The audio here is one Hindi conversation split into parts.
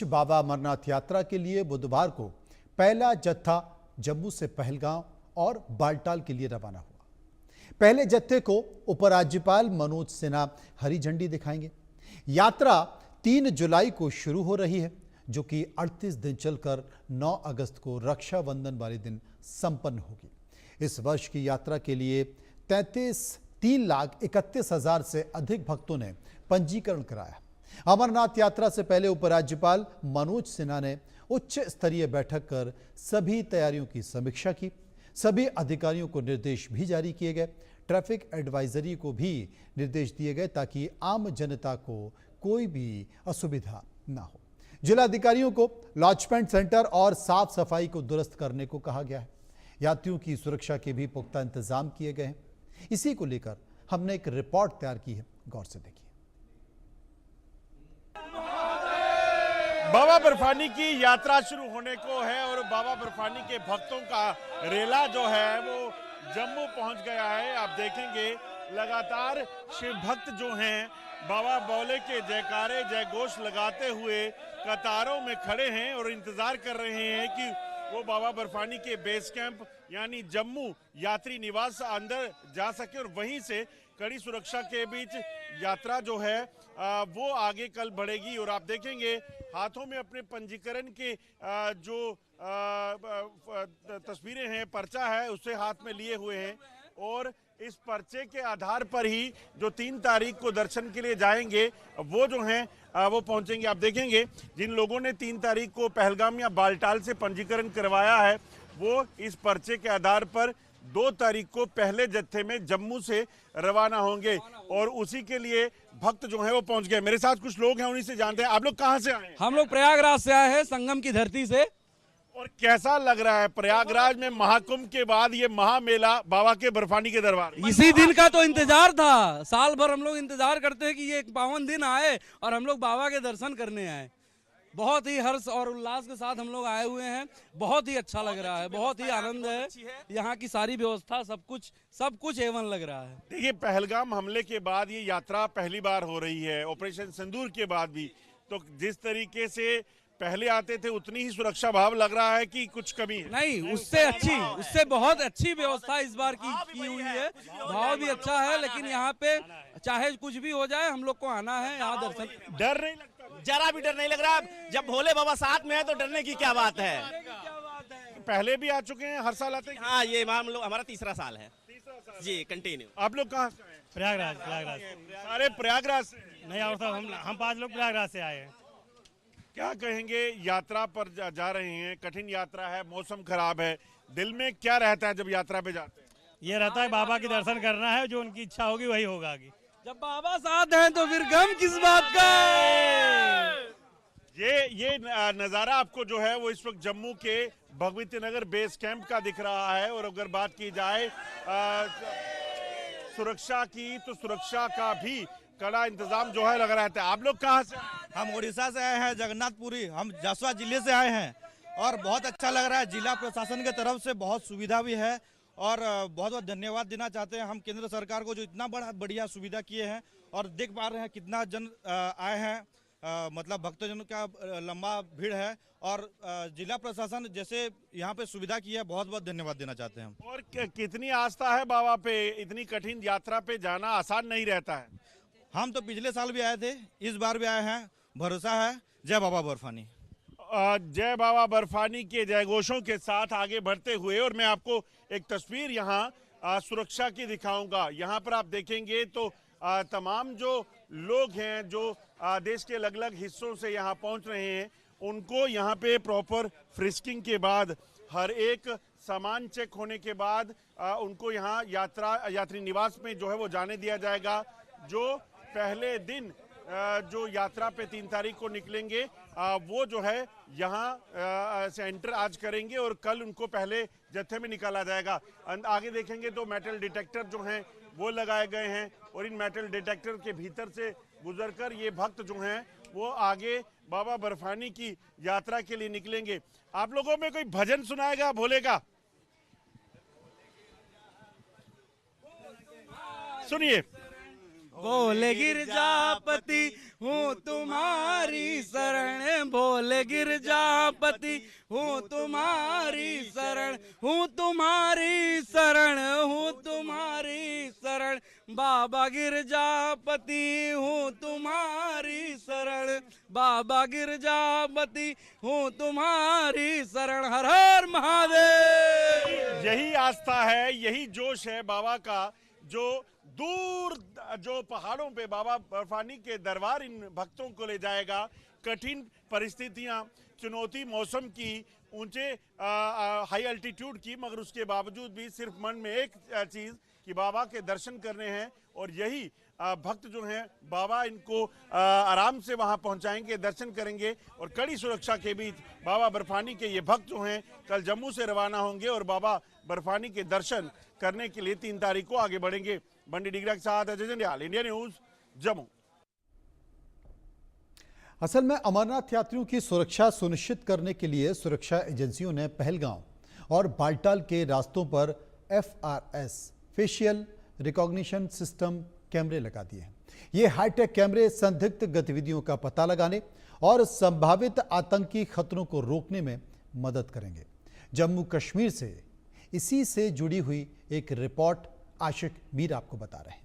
बाबा अमरनाथ यात्रा के लिए बुधवार को पहला जत्था जम्मू से पहलगांव और बालटाल के लिए रवाना हुआ। पहले जत्थे को उपराज्यपाल मनोज सिन्हा हरी झंडी दिखाएंगे। यात्रा 3 जुलाई को शुरू हो रही है, जो कि 38 दिन चलकर 9 अगस्त को रक्षाबंधन वाले दिन संपन्न होगी। इस वर्ष की यात्रा के लिए 3,31,000 से अधिक भक्तों ने पंजीकरण कराया। अमरनाथ यात्रा से पहले उपराज्यपाल मनोज सिन्हा ने उच्च स्तरीय बैठक कर सभी तैयारियों की समीक्षा की। सभी अधिकारियों को निर्देश भी जारी किए गए। ट्रैफिक एडवाइजरी को भी निर्देश दिए गए ताकि आम जनता को कोई भी असुविधा ना हो। जिलाधिकारियों को लॉन्चमेंट सेंटर और साफ सफाई को दुरुस्त करने को कहा गया है। यात्रियों की सुरक्षा के भी पुख्ता इंतजाम किए गए हैं। इसी को लेकर हमने एक रिपोर्ट तैयार की है, गौर से देखिए। बाबा बर्फानी की यात्रा शुरू होने को है और बाबा बर्फानी के भक्तों का रेला जो है वो जम्मू पहुंच गया है। आप देखेंगे लगातार शिव भक्त जो हैं बाबा बौले के जयकारे जयघोष लगाते हुए कतारों में खड़े हैं और इंतजार कर रहे हैं कि वो बाबा बर्फानी के बेस कैंप यानी जम्मू यात्री निवास अंदर जा सके और वहीं से कड़ी सुरक्षा के बीच यात्रा जो है वो आगे कल बढ़ेगी। और आप देखेंगे हाथों में अपने पंजीकरण के जो तस्वीरें हैं, पर्चा है, उसे हाथ में लिए हुए हैं और इस पर्चे के आधार पर ही जो 3 तारीख को दर्शन के लिए जाएंगे वो जो हैं वो पहुंचेंगे। आप देखेंगे जिन लोगों ने 3 तारीख को पहलगाम या बालटाल से पंजीकरण करवाया है वो इस पर्चे के आधार पर 2 तारीख को पहले जत्थे में जम्मू से रवाना होंगे और उसी के लिए भक्त जो हैं वो पहुंच गए। मेरे साथ कुछ लोग हैं, उन्हीं से जानते हैं। आप लोग कहां से आए हैं? हम लोग प्रयागराज से आए हैं, संगम की धरती से। और कैसा लग रहा है प्रयागराज में महाकुंभ के बाद ये महामेला बाबा के बर्फानी के दरबार? इसी दिन का तो इंतजार था। साल भर हम लोग इंतजार करते हैं कि ये एक पावन दिन आए और हम लोग बाबा के दर्शन करने आए। बहुत ही हर्ष और उल्लास के साथ हम लोग आए हुए हैं। बहुत ही अच्छा लग रहा है, बहुत ही आनंद है। यहाँ की सारी व्यवस्था सब कुछ एवन लग रहा है। देखिए, पहलगाम हमले के बाद ये यात्रा पहली बार हो रही है, ऑपरेशन सिंदूर के बाद भी। तो जिस तरीके से पहले आते थे उतनी ही सुरक्षा भाव लग रहा है कि कुछ कमी है? नहीं, उससे बहुत अच्छी व्यवस्था इस बार की हुई है। भाव भी अच्छा है, लेकिन यहाँ पे चाहे कुछ भी हो जाए हम लोग को आना है यहाँ दर्शन। डर नहीं लगता? जरा भी डर नहीं लग रहा। जब भोले बाबा साथ में है तो डरने की क्या बात है। पहले भी आ चुके हैं, हर साल आते हैं? हाँ, ये हमारा तीसरा साल है जी, कंटिन्यू। आप लोग कहाँ से आए? प्रयागराज। सारे प्रयागराज से? नहीं, और सब हम 5 लोग प्रयागराज से आए हैं। क्या कहेंगे, यात्रा पर जा रहे हैं, कठिन यात्रा है, मौसम खराब है, दिल में क्या रहता है जब यात्रा पे जाते हैं? ये रहता है बाबा की दर्शन करना है, जो उनकी इच्छा होगी वही होगा आगे। जब बाबा साथ हैं तो फिर गम किस बात का। ये नज़ारा आपको जो है वो इस वक्त जम्मू के भगवती नगर बेस कैंप का दिख रहा है। और अगर बात की जाए सुरक्षा की, तो सुरक्षा का भी कड़ा इंतजाम जो है लग रहा है। आप लोग कहाँ से? हम उड़ीसा से आए हैं, जगन्नाथपुरी। हम जसवा जिले से आए हैं और बहुत अच्छा लग रहा है। जिला प्रशासन के तरफ से बहुत सुविधा भी है और बहुत बहुत धन्यवाद देना चाहते हैं हम केंद्र सरकार को, जो इतना बढ़िया सुविधा किए हैं। और देख पा रहे हैं कितना जन आए हैं, मतलब भक्तजन का लंबा भीड़ है। और जिला प्रशासन जैसे यहाँ पे सुविधा की है, बहुत बहुत धन्यवाद देना चाहते हैं हम। और कितनी आस्था है बाबा पे? इतनी कठिन यात्रा पे जाना आसान नहीं रहता है। हम तो पिछले साल भी आए थे, इस बार भी आए हैं। भरोसा है। जय बाबा बर्फानी। जय बाबा बर्फानी के जयघोषों के साथ आगे बढ़ते हुए, और मैं आपको एक तस्वीर यहाँ सुरक्षा की दिखाऊंगा। यहाँ पर आप देखेंगे तो तमाम जो लोग हैं जो देश के अलग अलग हिस्सों से यहाँ पहुँच रहे हैं, उनको यहाँ पे प्रॉपर फ्रिस्किंग के बाद, हर एक सामान चेक होने के बाद उनको यहाँ यात्री निवास में जो है वो जाने दिया जाएगा। जो पहले दिन जो यात्रा पे 3 तारीख को निकलेंगे वो जो है यहाँ से एंटर आज करेंगे और कल उनको पहले जत्थे में निकाला जाएगा। आगे देखेंगे तो मेटल डिटेक्टर जो हैं वो लगाए गए हैं और इन मेटल डिटेक्टर के भीतर से गुजरकर ये भक्त जो हैं वो आगे बाबा बर्फानी की यात्रा के लिए निकलेंगे। आप लोगों में कोई भजन सुनाएगा भोले का? सुनिए। बोले गिरजापति हूँ तुम्हारी शरण, भोले गिरजापति हूँ तुम्हारी शरण, हूँ तुम्हारी शरण, हूँ तुम्हारी शरण, बाबा गिरजापति हूँ तुम्हारी शरण, बाबा गिरजापति हूँ तुम्हारी शरण। हर हर महादेव। यही आस्था है, यही जोश है बाबा का, जो दूर जो पहाड़ों पे बाबा बर्फानी के दरबार इन भक्तों को ले जाएगा। कठिन परिस्थितियां, चुनौती मौसम की, ऊंचे हाई अल्टीट्यूड की, मगर उसके बावजूद भी सिर्फ मन में एक चीज़ कि बाबा के दर्शन करने हैं। और यही भक्त जो हैं बाबा इनको आराम से वहां पहुंचाएंगे, दर्शन करेंगे। और कड़ी सुरक्षा के बीच बाबा बर्फानी के ये भक्त जो हैं कल जम्मू से रवाना होंगे और बाबा बर्फानी के दर्शन करने के लिए 3 तारीख को आगे बढ़ेंगे। बंडी डिगरा के साथ अजय जंडियाल, इंडिया न्यूज, जम्मू। असल में अमरनाथ यात्रियों की सुरक्षा सुनिश्चित करने के लिए सुरक्षा एजेंसियों ने पहलगांव और बाल्टाल के रास्तों पर FRS फेशियल रिकॉग्निशन सिस्टम कैमरे लगा दिए हैं। ये हाईटेक कैमरे संदिग्ध गतिविधियों का पता लगाने और संभावित आतंकी खतरों को रोकने में मदद करेंगे। जम्मू कश्मीर से इसी से जुड़ी हुई एक रिपोर्ट आशिक मीर आपको बता रहे हैं।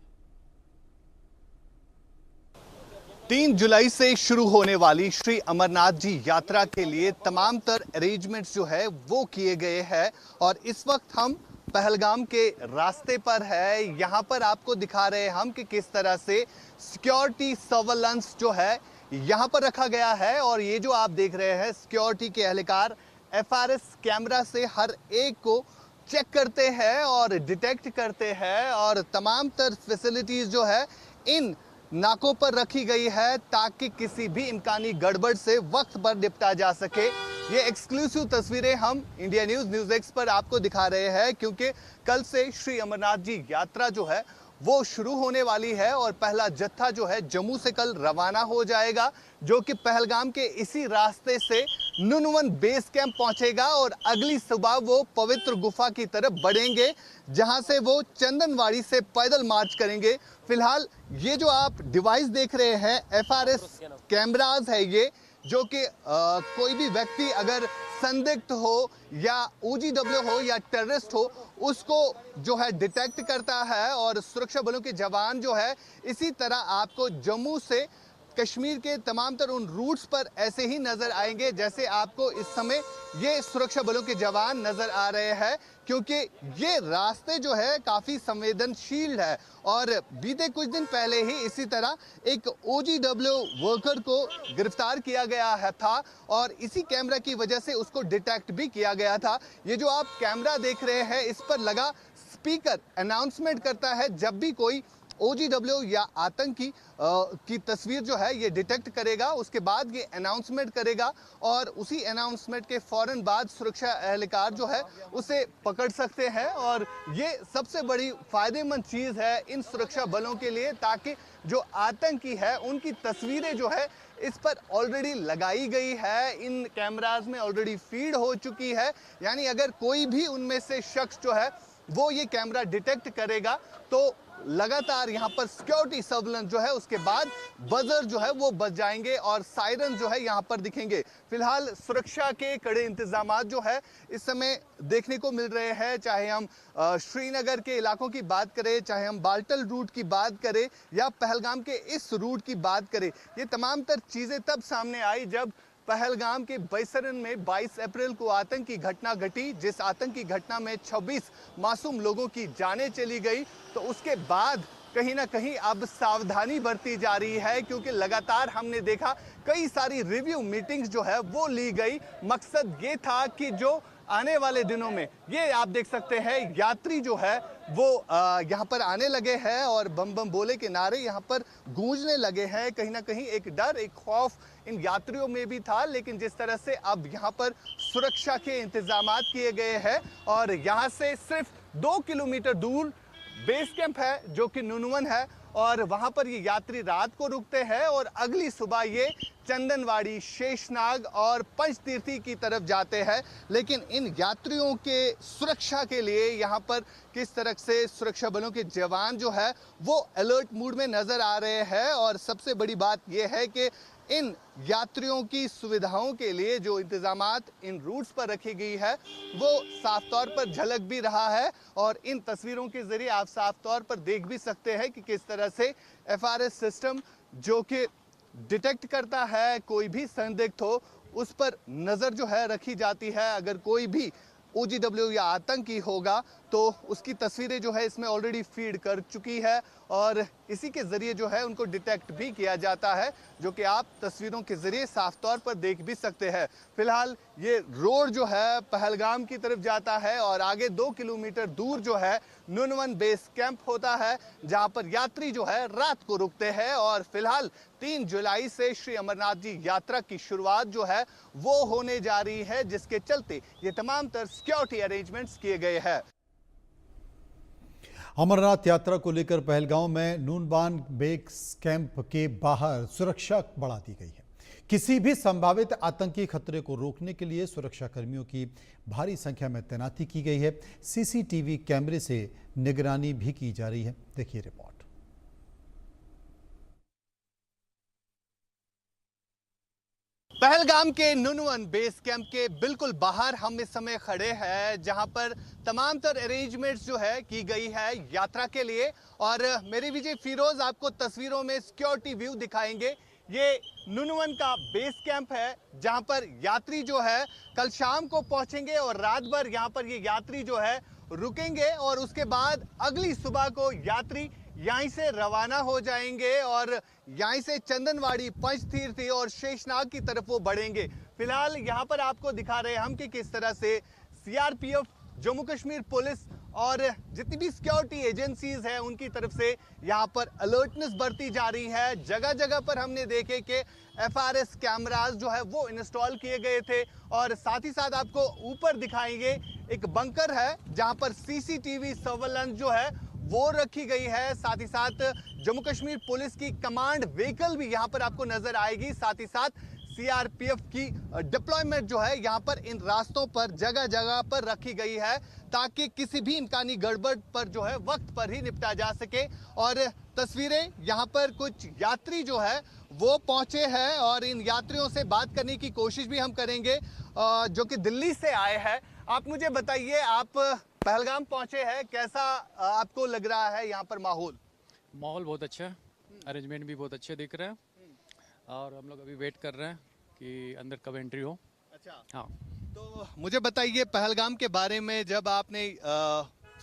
3 जुलाई से शुरू होने वाली श्री अमरनाथ जी यात्रा के लिए तमाम तर अरेंजमेंट्स जो है वो किए गए हैं और इस वक्त हम पहलगाम के रास्ते पर है। यहाँ पर आपको दिखा रहे हैं हम कि किस तरह से सिक्योरिटी सर्वेलेंस जो है यहाँ पर रखा गया है। और ये जो आप देख रहे हैं सिक्योरिटी के एहलकार FRS कैमरा से हर एक को चेक करते हैं और डिटेक्ट करते हैं और तमाम तर फैसिलिटीज जो है इन नाकों पर रखी गई है ताकि किसी भी इम्कानी गड़बड़ से वक्त पर निपटा जा सके। ये एक्सक्लूसिव तस्वीरें हम इंडिया न्यूज़ एक्स पर आपको दिखा रहे हैं क्योंकि कल से श्री अमरनाथ जी यात्रा जो है वो शुरू होने वाली है और पहला जत्था जो है जम्मू से कल रवाना हो जाएगा, जो कि पहलगाम के इसी रास्ते से नुनवन बेस कैंप पहुंचेगा और अगली सुबह वो पवित्र गुफा की तरफ बढ़ेंगे, जहां से वो चंदनवाड़ी से पैदल मार्च करेंगे। फिलहाल ये जो आप डिवाइस देख रहे हैं FRS कैमराज है ये, जो कि कोई भी व्यक्ति अगर संदिग्ध हो या OGW हो या टेररिस्ट हो उसको जो है डिटेक्ट करता है। और सुरक्षा बलों के जवान जो है इसी तरह आपको जम्मू से कश्मीर के तमाम तर उन रूट्स पर ऐसे ही नजर आएंगे जैसे आपको इस समय ये सुरक्षा बलों के जवान नजर आ रहे हैं, क्योंकि ये रास्ते जो है काफी संवेदनशील है। और बीते कुछ दिन पहले ही इसी तरह एक OGW वर्कर को गिरफ्तार किया गया था और इसी कैमरा की वजह से उसको डिटेक्ट भी किया गया था। ये जो आप कैमरा देख रहे हैं इस पर लगा स्पीकर अनाउंसमेंट करता है जब भी कोई OGW या आतंकी की तस्वीर जो है ये डिटेक्ट करेगा, उसके बाद ये अनाउंसमेंट करेगा और उसी अनाउंसमेंट के फौरन बाद सुरक्षा एहलकार जो है उसे पकड़ सकते हैं। और ये सबसे बड़ी फायदेमंद चीज़ है इन सुरक्षा बलों के लिए, ताकि जो आतंकी है उनकी तस्वीरें जो है इस पर ऑलरेडी लगाई गई है, इन कैमराज में ऑलरेडी फीड हो चुकी है। यानी अगर कोई भी उनमें से शख्स जो है वो ये कैमरा डिटेक्ट करेगा तो लगातार यहाँ पर सिक्योरिटी सर्वेलेंस जो है उसके बाद बजर जो है वो बज जाएंगे और सायरन जो है यहाँ पर दिखेंगे। फिलहाल सुरक्षा के कड़े इंतजामात जो है इस समय देखने को मिल रहे हैं, चाहे हम श्रीनगर के इलाकों की बात करें, चाहे हम बाल्टल रूट की बात करें या पहलगाम के इस रूट की बात करें। ये तमाम तर चीज़ें तब सामने आई जब पहलगाम के बैसरन में 22 अप्रैल को आतंकी घटना घटी, जिस आतंकी घटना में 26 मासूम लोगों की जानें चली गई। तो उसके बाद कहीं ना कहीं अब सावधानी बरती जा रही है, क्योंकि लगातार हमने देखा कई सारी रिव्यू मीटिंग्स जो है वो ली गई। मकसद ये था कि जो आने वाले दिनों में ये आप देख सकते हैं यात्री जो है वो यहाँ पर आने लगे हैं और बम बम बोले के नारे यहाँ पर गूंजने लगे हैं। कहीं ना कहीं एक डर, एक खौफ इन यात्रियों में भी था, लेकिन जिस तरह से अब यहाँ पर सुरक्षा के इंतजामात किए गए हैं और यहाँ से सिर्फ 2 किलोमीटर दूर बेस कैंप है जो कि नुनवन है और वहां पर ये यात्री रात को रुकते हैं और अगली सुबह ये चंदनवाड़ी, शेषनाग और पंचतीर्थी की तरफ जाते हैं। लेकिन इन यात्रियों के सुरक्षा के लिए यहाँ पर किस तरह से सुरक्षा बलों के जवान जो है वो अलर्ट मूड में नजर आ रहे हैं। और सबसे बड़ी बात यह है कि इन यात्रियों की सुविधाओं के लिए जो इंतजामात इन रूट्स पर रखी गई है वो साफ तौर पर झलक भी रहा है। और इन तस्वीरों के जरिए आप साफ तौर पर देख भी सकते हैं कि किस तरह से FRS सिस्टम जो कि डिटेक्ट करता है कोई भी संदिग्ध हो उस पर नज़र जो है रखी जाती है। अगर कोई भी OGW या आतंकी होगा तो उसकी तस्वीरें जो है इसमें ऑलरेडी फीड कर चुकी है और इसी के ज़रिए जो है उनको डिटेक्ट भी किया जाता है, जो कि आप तस्वीरों के ज़रिए साफ तौर पर देख भी सकते हैं। फिलहाल ये रोड जो है पहलगाम की तरफ जाता है और आगे 2 किलोमीटर दूर जो है नुनवन बेस कैंप होता है, जहां पर यात्री जो है रात को रुकते हैं। और फिलहाल 3 जुलाई से श्री अमरनाथ जी यात्रा की शुरुआत जो है वो होने जा रही है, जिसके चलते ये तमाम तर सिक्योरिटी अरेंजमेंट्स किए गए हैं। अमरनाथ यात्रा को लेकर पहलगांव में नूनवान बेस कैंप के बाहर सुरक्षा बढ़ा दी गई है। किसी भी संभावित आतंकी खतरे को रोकने के लिए सुरक्षा कर्मियों की भारी संख्या में तैनाती की गई है। CCTV कैमरे से निगरानी भी की जा रही है। देखिए रिपोर्ट। पहलगाम के नुनवन बेस कैंप के बिल्कुल बाहर हम इस समय खड़े हैं, जहां पर तमाम तर अरेंजमेंट्स जो है की गई है यात्रा के लिए। और मेरे विजय फिरोज आपको तस्वीरों में सिक्योरिटी व्यू दिखाएंगे। ये नुनवन का बेस कैंप है, जहां पर यात्री जो है कल शाम को पहुंचेंगे और रात भर यहां पर ये यात्री जो है रुकेंगे और उसके बाद अगली सुबह को यात्री यहीं से रवाना हो जाएंगे और यहीं से चंदनवाड़ी, पंचतीर्थी और शेषनाग की तरफ वो बढ़ेंगे। फिलहाल यहाँ पर आपको दिखा रहे हैं हम कि किस तरह से CRPF, जम्मू कश्मीर पुलिस और जितनी भी सिक्योरिटी एजेंसीज हैं उनकी तरफ से यहाँ पर अलर्टनेस बढ़ती जा रही है। जगह जगह पर हमने देखे कि FRS कैमरास जो है वो इंस्टॉल किए गए थे और साथ ही साथ आपको ऊपर दिखाएंगे एक बंकर है जहाँ पर CCTV सर्वेलेंस जो है वो रखी गई है। साथ ही साथ जम्मू कश्मीर पुलिस की कमांड व्हीकल भी यहाँ पर आपको नजर आएगी। साथ ही साथ CRPF की डिप्लॉयमेंट जो है यहाँ पर इन रास्तों पर जगह जगह पर रखी गई है, ताकि किसी भी इम्कानी गड़बड़ पर जो है वक्त पर ही निपटा जा सके। और तस्वीरें यहाँ पर कुछ यात्री जो है वो पहुंचे हैं और इन यात्रियों से बात करने की कोशिश भी हम करेंगे जो कि दिल्ली से आए हैं। आप मुझे बताइए, आप पहलगाम पहुंचे हैं, कैसा आपको लग रहा है यहाँ पर माहौल? माहौल बहुत अच्छा है, अरेंजमेंट भी बहुत अच्छे दिख रहे हैं और हम लोग अभी वेट कर रहे हैं कि अंदर कब एंट्री हो। अच्छा, हाँ, तो मुझे बताइए पहलगाम के बारे में जब आपने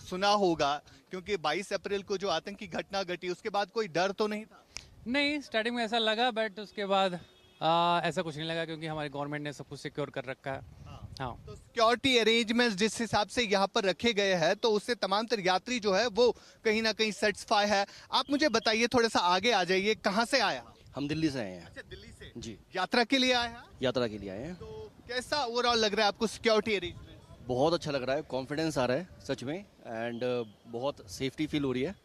सुना होगा, क्योंकि 22 अप्रैल को जो आतंकी घटना घटी उसके बाद कोई डर तो नहीं था? नहीं, स्टार्टिंग में ऐसा लगा बट उसके बाद ऐसा कुछ नहीं लगा क्योंकि हमारी गवर्नमेंट ने सब कुछ सिक्योर कर रखा है। हाँ, तो सिक्योरिटी अरेंजमेंट्स जिस हिसाब से यहाँ पर रखे गए हैं तो उससे तमाम तर यात्री जो है वो कहीं ना कहीं सेटिस्फाई है। आप मुझे बताइए, थोड़ा सा आगे आ जाइए, कहाँ से आया? हम दिल्ली से आए हैं। अच्छा, दिल्ली से जी, यात्रा के लिए आए हैं? यात्रा के लिए आए हैं। तो कैसा ओवरऑल लग रहा है आपको सिक्योरिटी अरेंजमेंट? बहुत अच्छा लग रहा है, कॉन्फिडेंस आ रहा है सच में एंड बहुत सेफ्टी फील हो रही है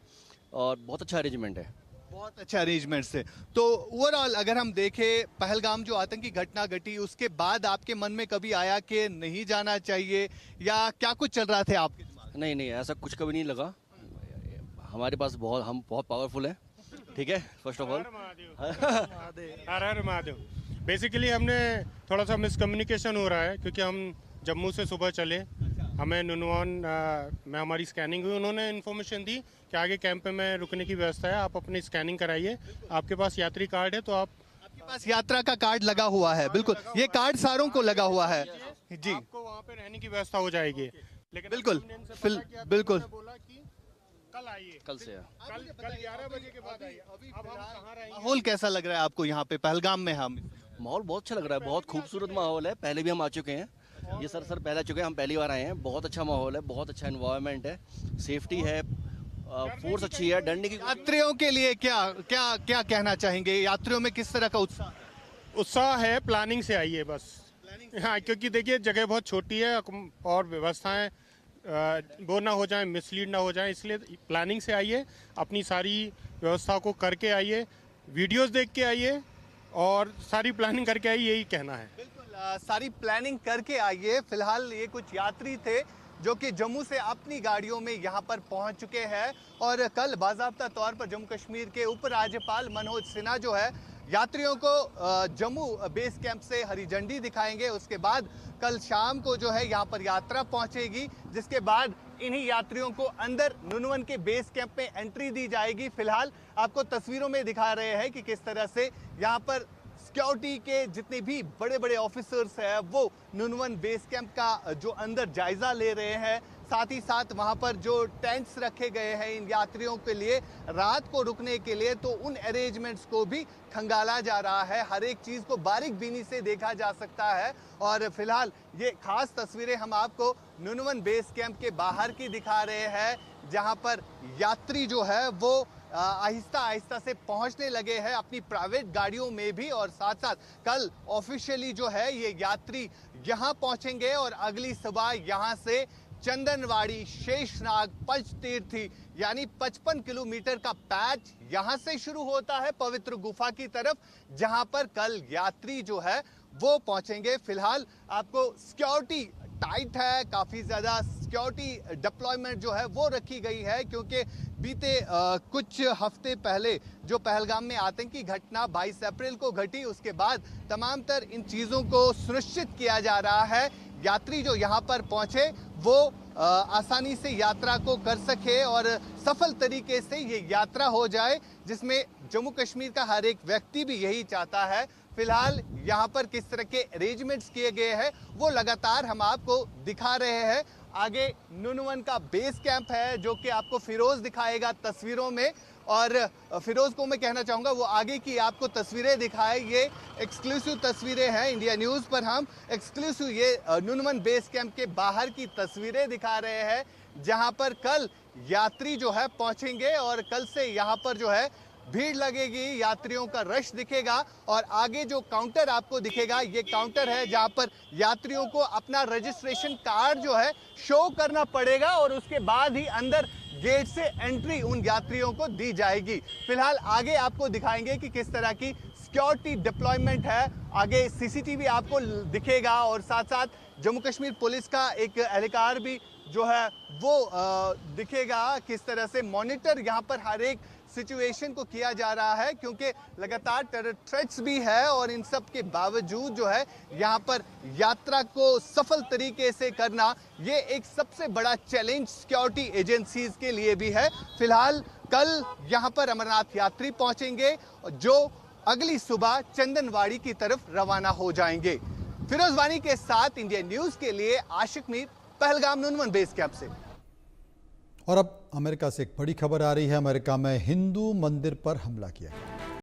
और बहुत अच्छा अरेंजमेंट है। बहुत अच्छा अरेंजमेंट से। तो ओवरऑल अगर हम देखें पहलगाम जो आतंकी घटना घटी उसके बाद आपके मन में कभी आया कि नहीं जाना चाहिए, या क्या कुछ चल रहा था आपके दिमाग में? नहीं नहीं, ऐसा कुछ कभी नहीं लगा। हमारे पास हम बहुत पावरफुल हैं, ठीक है। First of all her her Mahadev. Basically हमने थोड़ा सा मिसकम्युनिकेशन हो रहा है क्योंकि हम जम्मू से सुबह चले, हमें नुनवान में हमारी स्कैनिंग हुई, उन्होंने इन्फॉर्मेशन दी कि आगे कैंप में रुकने की व्यवस्था है, आप अपनी स्कैनिंग कराइए, आपके पास यात्री कार्ड है तो आपके पास यात्रा का कार्ड लगा हुआ है। बिल्कुल, ये कार्ड सारों को लगा हुआ है जी, आपको वहाँ पे रहने की व्यवस्था हो जाएगी। लेकिन बिल्कुल बिल्कुल बोला कि कल आइए, कल से कल 11 बजे के बाद आइए। अब हम कहाँ रहेंगे? माहौल कैसा लग रहा है आपको यहाँ पे पहलगाम में? हम माहौल बहुत अच्छा लग रहा है, बहुत खूबसूरत माहौल है। पहले भी हम आ चुके हैं, ये सर पहले आ चुके हैं, हम पहली बार आए हैं। बहुत अच्छा माहौल है, बहुत अच्छा एनवायरनमेंट है, सेफ्टी है, फोर्स अच्छी है, डरने की। यात्रियों के लिए क्या क्या क्या कहना चाहेंगे? यात्रियों में किस तरह का उत्साह है? प्लानिंग से आइए बस। हाँ, क्योंकि देखिए जगह बहुत छोटी है और व्यवस्थाएं वो ना हो जाए, मिसलीड ना हो जाए, इसलिए प्लानिंग से आइए, अपनी सारी व्यवस्था को करके आइए, वीडियोस देख के आइए और सारी प्लानिंग करके आइए, यही कहना है। बिल्कुल, सारी प्लानिंग करके आइए। फिलहाल ये कुछ यात्री थे जो कि जम्मू से अपनी गाड़ियों में यहाँ पर पहुँच चुके हैं और कल बाज़ाब्ता तौर पर जम्मू कश्मीर के उपराज्यपाल मनोज सिन्हा जो है यात्रियों को जम्मू बेस कैंप से हरी झंडी दिखाएंगे। उसके बाद कल शाम को जो है यहाँ पर यात्रा पहुँचेगी, जिसके बाद इन्हीं यात्रियों को अंदर नुनवन के बेस कैंप में एंट्री दी जाएगी। फिलहाल आपको तस्वीरों में दिखा रहे हैं कि किस तरह से यहाँ पर सिक्योरिटी के जितने भी बड़े बड़े ऑफिसर्स हैं वो नुनवन बेस कैंप का जो अंदर जायजा ले रहे हैं। साथ ही साथ वहां पर जो टेंट्स रखे गए हैं इन यात्रियों के लिए रात को रुकने के लिए, तो उन अरेंजमेंट्स को भी खंगाला जा रहा है। हर एक चीज़ को बारीक बीनी से देखा जा सकता है। और फिलहाल ये खास तस्वीरें हम आपको नुनवन बेस कैंप के बाहर की दिखा रहे हैं, जहां पर यात्री जो है वो आहिस्ता आहिस्ता से पहुंचने लगे हैं अपनी प्राइवेट गाड़ियों में भी। और साथ साथ कल ऑफिशियली जो है ये यात्री यहां पहुंचेंगे और अगली सुबह यहां से चंदनवाड़ी, शेषनाग, पंचतीर्थी यानी 55 किलोमीटर का पैच यहां से शुरू होता है पवित्र गुफा की तरफ, जहां पर कल यात्री जो है वो पहुंचेंगे। फिलहाल आपको सिक्योरिटी टाइट है, काफ़ी ज़्यादा सिक्योरिटी डिप्लॉयमेंट जो है वो रखी गई है, क्योंकि बीते कुछ हफ्ते पहले जो पहलगाम में आतंकी घटना 22 अप्रैल को घटी, उसके बाद तमाम तर इन चीज़ों को सुनिश्चित किया जा रहा है यात्री जो यहाँ पर पहुँचे वो आसानी से यात्रा को कर सके और सफल तरीके से ये यात्रा हो जाए, जिसमें जम्मू कश्मीर का हर एक व्यक्ति भी यही चाहता है। फिलहाल यहाँ पर किस तरह के अरेंजमेंट्स किए गए हैं वो लगातार हम आपको दिखा रहे हैं। आगे नुनवन का बेस कैंप है जो कि आपको फिरोज दिखाएगा तस्वीरों में, और फिरोज को मैं कहना चाहूँगा वो आगे की आपको तस्वीरें दिखाए। ये एक्सक्लूसिव तस्वीरें हैं, इंडिया न्यूज़ पर हम एक्सक्लूसिव ये नुनवन बेस कैंप के बाहर की तस्वीरें दिखा रहे हैं, जहाँ पर कल यात्री जो है पहुँचेंगे और कल से यहाँ पर जो है भीड़ लगेगी, यात्रियों का रश दिखेगा। और आगे जो काउंटर आपको दिखेगा ये काउंटर है जहां पर यात्रियों को अपना रजिस्ट्रेशन कार्ड जो है शो करना पड़ेगा और उसके बाद ही अंदर गेट से एंट्री उन यात्रियों को दी जाएगी। फिलहाल आगे आपको दिखाएंगे कि किस तरह की सिक्योरिटी डिप्लॉयमेंट है। आगे सीसीटीवी आपको दिखेगा और साथ साथ जम्मू कश्मीर पुलिस का एक एहलकार भी जो है वो दिखेगा। किस तरह से मॉनिटर यहाँ पर हर एक सिचुएशन को किया जा रहा है, क्योंकि लगातार टेरर थ्रेट्स भी है और इन सब के बावजूद जो है यहाँ पर यात्रा को सफल तरीके से करना ये एक सबसे बड़ा चैलेंज सिक्योरिटी एजेंसीज के लिए भी है। फिलहाल कल यहाँ पर अमरनाथ यात्री पहुंचेंगे जो अगली सुबह चंदनवाड़ी की तरफ रवाना हो जाएंगे। फिरोज वानी के साथ इंडिया न्यूज के लिए आशिक मीर, पहलगाम नुनवन बेस कैंप से। और अब अमेरिका से एक बड़ी खबर आ रही है। अमेरिका में हिंदू मंदिर पर हमला किया गया।